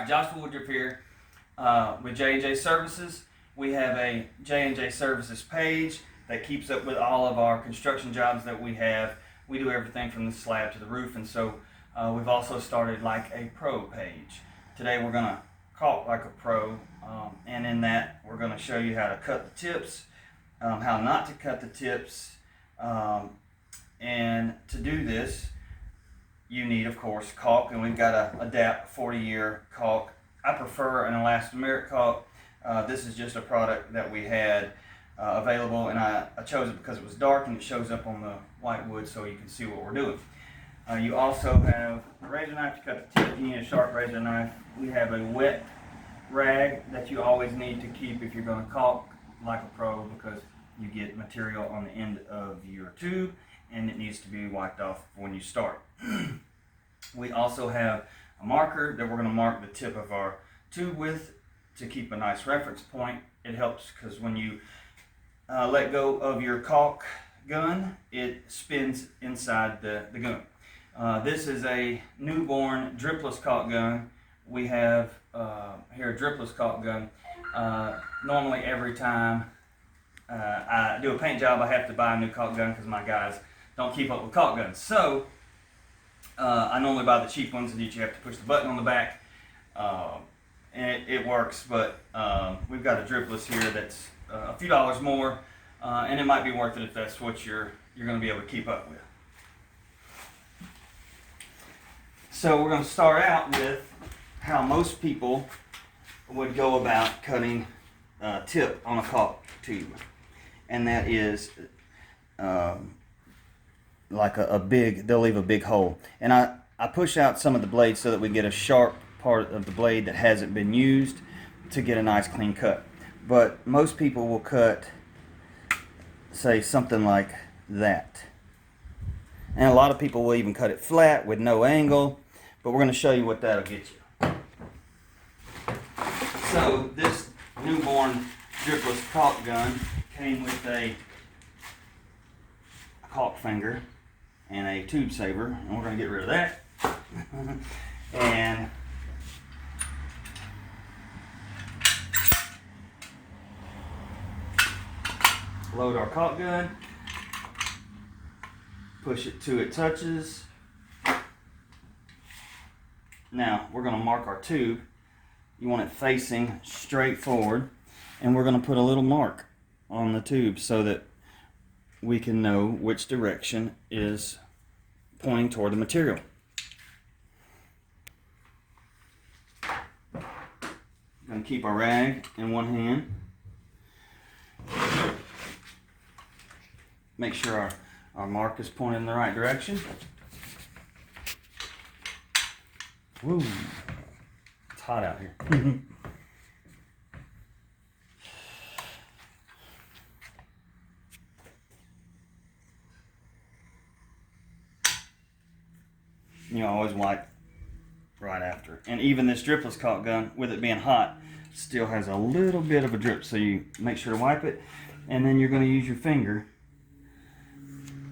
Josh Woodruff here with J&J Services. We have a J&J Services page that keeps up with all of our construction jobs that we have. We do everything from the slab to the roof, and so we've also started like a pro page. Today we're going to caulk like a pro, and in that we're going to show you how to cut the tips, how not to cut the tips, and to do this you need, of course, caulk, and we've got a DAP 40-year caulk. I prefer an elastomeric caulk. This is just a product that we had available, and I chose it because it was dark and it shows up on the white wood so you can see what we're doing. You also have a razor knife to cut the tip. You need a sharp razor knife. We have a wet rag that you always need to keep if you're going to caulk like a pro, because you get material on the end of your tube and it needs to be wiped off when you start. We also have a marker that we're going to mark the tip of our tube with to keep a nice reference point. It helps because when you let go of your caulk gun, it spins inside the gun. This is a newborn dripless caulk gun. We have here a dripless caulk gun. Normally every time I do a paint job, I have to buy a new caulk gun because my guys don't keep up with caulk guns. So I normally buy the cheap ones that you have to push the button on the back, and it works, but we've got a dripless here that's a few dollars more, and it might be worth it if that's what you're going to be able to keep up with. So we're going to start out with how most people would go about cutting tip on a caulk tube, and that is like they'll leave a big hole. And I push out some of the blades so that we get a sharp part of the blade that hasn't been used to get a nice clean cut. But most people will cut, say, something like that. And a lot of people will even cut it flat with no angle, but we're going to show you what that'll get you. So this newborn dripless caulk gun came with a caulk finger and a tube saver, and we're going to get rid of that. And load our caulk gun, push it till it touches. Now we're going to mark our tube. You want it facing straight forward, and we're going to put a little mark on the tube so that we can know which direction is pointing toward the material. I'm going to keep our rag in one hand. Make sure our mark is pointed in the right direction. Woo! It's hot out here. You always wipe right after. And even this dripless caulk gun, with it being hot, still has a little bit of a drip, so you make sure to wipe it, and then you're going to use your finger,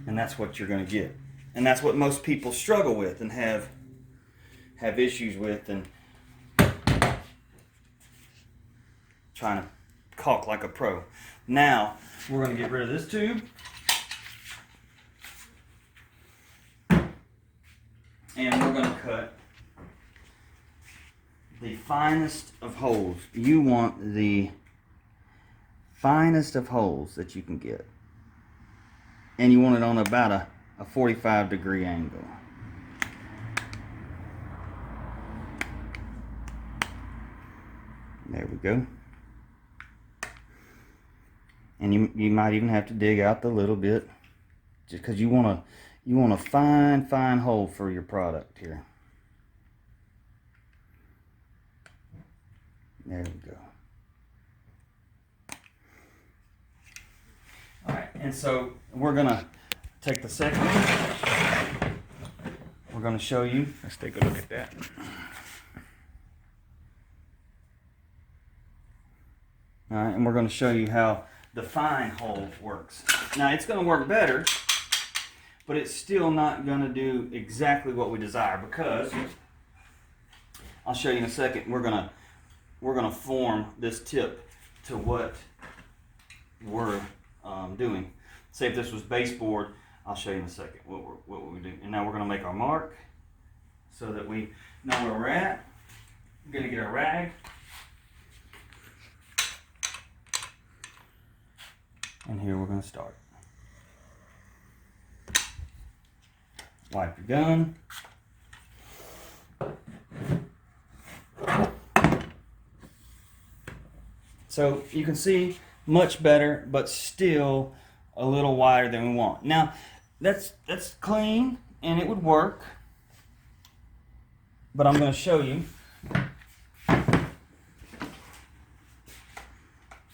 and that's what you're going to get. And that's what most people struggle with and have issues with, and trying to caulk like a pro. Now we're going to get rid of this tube. And we're going to cut the finest of holes. You want the finest of holes that you can get. And you want it on about a 45-degree angle. There we go. And you might even have to dig out the little bit, just because you want a fine hole for your product here. There we go. Alright, and so we're going to take the second one. We're going to show you. Let's take a look at that. Alright, and we're going to show you how the fine hole works. Now it's going to work better, but it's still not going to do exactly what we desire, because I'll show you in a second. We're gonna form this tip to what we're doing. Say if this was baseboard, I'll show you in a second what we do. And now we're gonna make our mark so that we know where we're at. We're gonna get our rag. And here we're gonna start. Wipe your gun. So you can see much better, but still a little wider than we want. Now that's clean and it would work, but I'm going to show you.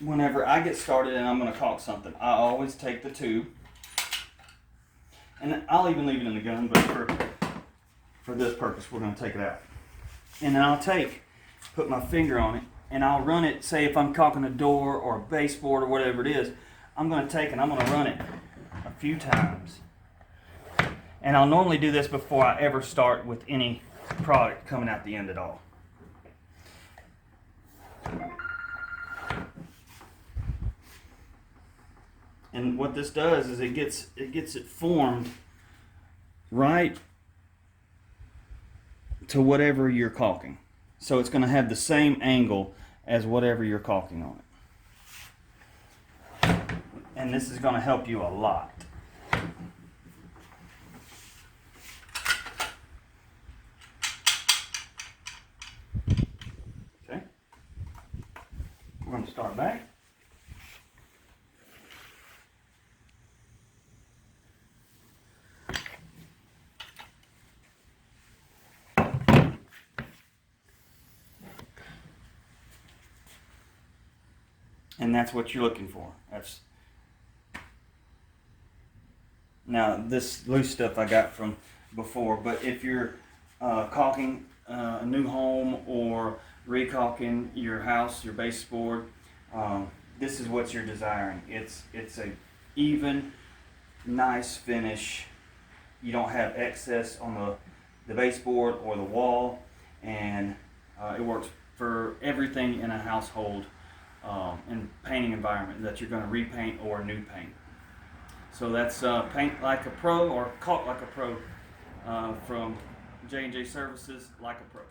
Whenever I get started and I'm going to caulk something, I always take the tube, and I'll even leave it in the gun, but for this purpose we're going to take it out. And then I'll put my finger on it, and I'll run it. Say if I'm caulking a door or a baseboard or whatever it is, I'm going to take and I'm going to run it a few times. And I'll normally do this before I ever start with any product coming out the end at all. And what this does is it gets it formed right to whatever you're caulking. So it's going to have the same angle as whatever you're caulking on it. And this is going to help you a lot. Okay. We're going to start back. And that's what you're looking for. Now this loose stuff I got from before, but if you're caulking a new home or recaulking your house, your baseboard, this is what you're desiring. It's a even, nice finish. You don't have excess on the baseboard or the wall, and it works for everything in a household and painting environment that you're going to repaint or new paint. So that's Paint Like a Pro, or Caulk Like a Pro, from J&J Services, Like a Pro.